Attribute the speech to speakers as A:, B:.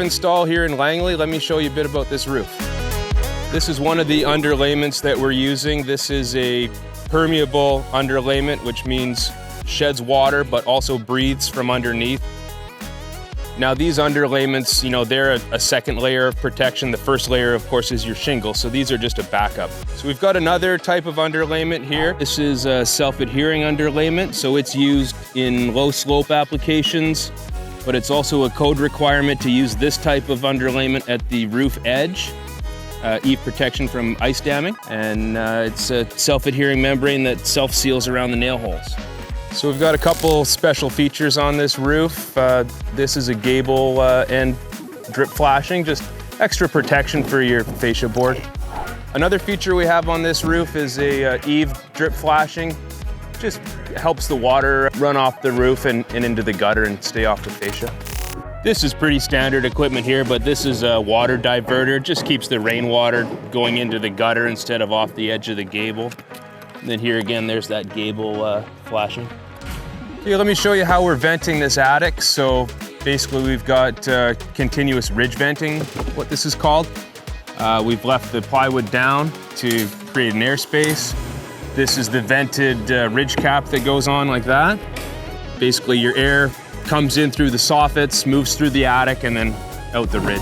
A: install here in Langley. Let me show you a bit about this roof. This is one of the underlayments that we're using. This is a permeable underlayment, which means sheds water but also breathes from underneath. Now these underlayments, they're a second layer of protection. The first layer, of course, is your shingles, so these are just a backup. So we've got another type of underlayment here. This is a self-adhering underlayment, so it's used in low slope applications, but it's also a code requirement to use this type of underlayment at the roof edge. Eve protection from ice damming, and it's a self-adhering membrane that self-seals around the nail holes. So we've got a couple special features on this roof. This is a gable end drip flashing, just extra protection for your fascia board. Another feature we have on this roof is a Eve drip flashing. Just helps the water run off the roof and into the gutter and stay off the fascia. This is pretty standard equipment here, but this is a water diverter. It just keeps the rainwater going into the gutter instead of off the edge of the gable. And then here again, there's that gable flashing. Okay, let me show you how we're venting this attic. So basically we've got continuous ridge venting, what this is called. We've left the plywood down to create an airspace. This is the vented ridge cap that goes on like that. Basically your air comes in through the soffits, moves through the attic, and then out the ridge.